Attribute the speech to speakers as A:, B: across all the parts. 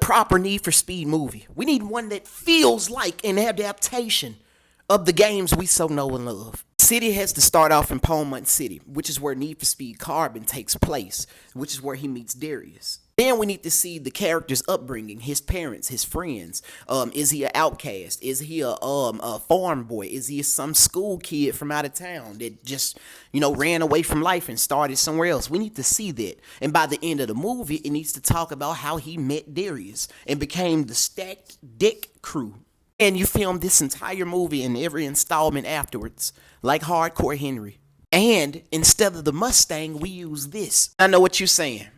A: proper Need for Speed movie. We need one that feels like an adaptation of the games we so know and love. City has to start off in Palmont City, which is where Need for Speed Carbon takes place, which is where he meets Darius. Then we need to see the character's upbringing, his parents, his friends. Is he an outcast? Is he a farm boy? Is he some school kid from out of town that just, ran away from life and started somewhere else? We need to see that. And by the end of the movie, it needs to talk about how he met Darius and became the Stacked Deck Crew. And you filmed this entire movie and every installment afterwards, like Hardcore Henry. And instead of the Mustang, we use this. I know what you're saying.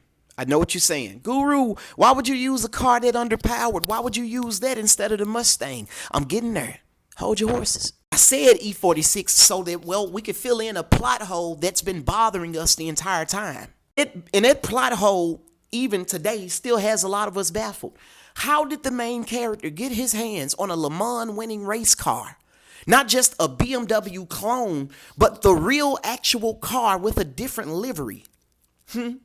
A: Guru, why would you use a car that underpowered? Why would you use that instead of the Mustang? I'm getting there. Hold your horses. I said E46 so that, we could fill in a plot hole that's been bothering us the entire time. And that plot hole, even today, still has a lot of us baffled. How did the main character get his hands on a Le Mans winning race car? Not just a BMW clone, but the real actual car with a different livery. So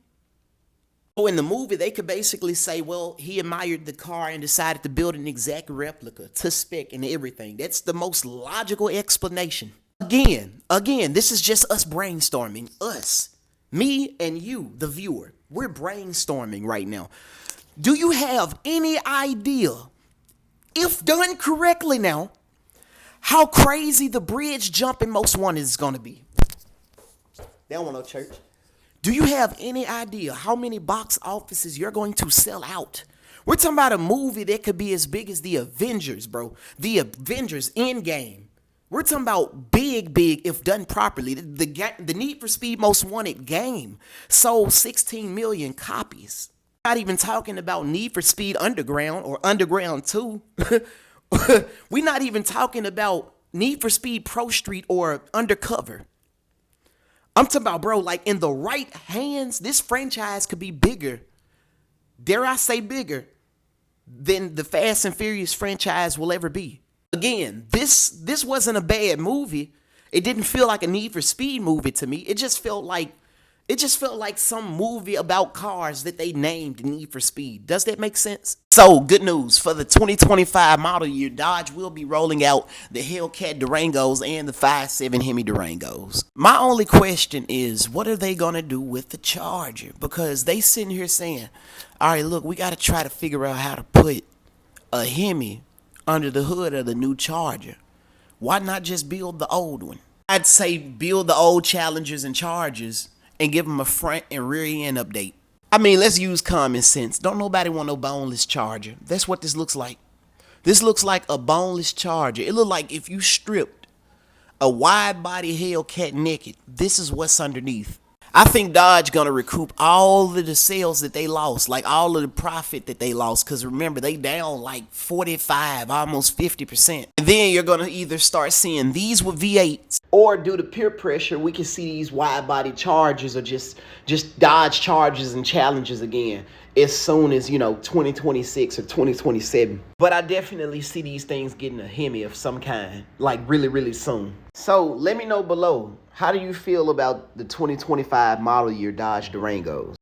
A: in the movie, they could basically say, he admired the car and decided to build an exact replica to spec and everything. That's the most logical explanation. Again, this is just us brainstorming. Us. Me and you, the viewer. We're brainstorming right now. Do you have any idea, if done correctly now, how crazy the bridge jump in Most Wanted is going to be? They don't want no church. Do you have any idea how many box offices you're going to sell out? We're talking about a movie that could be as big as the Avengers, bro. The Avengers Endgame. We're talking about big, if done properly. The Need for Speed Most Wanted game sold 16 million copies. Not even talking about Need for Speed Underground or Underground 2. We're not even talking about Need for Speed Pro Street or Undercover. I'm talking about, bro, like in the right hands, this franchise could be bigger, dare I say bigger, than the Fast and Furious franchise will ever be. Again, this wasn't a bad movie. It didn't feel like a Need for Speed movie to me. It just felt like some movie about cars that they named Need for Speed. Does that make sense? So, good news. For the 2025 model year, Dodge will be rolling out the Hellcat Durangos and the 5.7 Hemi Durangos. My only question is, what are they going to do with the Charger? Because they sitting here saying, all right, look, we got to try to figure out how to put a Hemi under the hood of the new Charger. Why not just build the old one? I'd say build the old Challengers and Chargers and give them a front and rear end update. I mean, let's use common sense. Don't nobody want no boneless Charger. That's what this looks like. This looks like a boneless Charger. It looked like if you stripped a wide body Hellcat naked, this is what's underneath. I think Dodge gonna recoup all of the sales that they lost, like all of the profit that they lost, because remember, they down like 45, almost 50%. And then you're gonna either start seeing these with V8s, or due to peer pressure, we can see these wide body Chargers or just Dodge Chargers and Challengers again as soon as, 2026 or 2027. But I definitely see these things getting a Hemi of some kind, like really, really soon. So let me know below, how do you feel about the 2025 model year Dodge Durangos?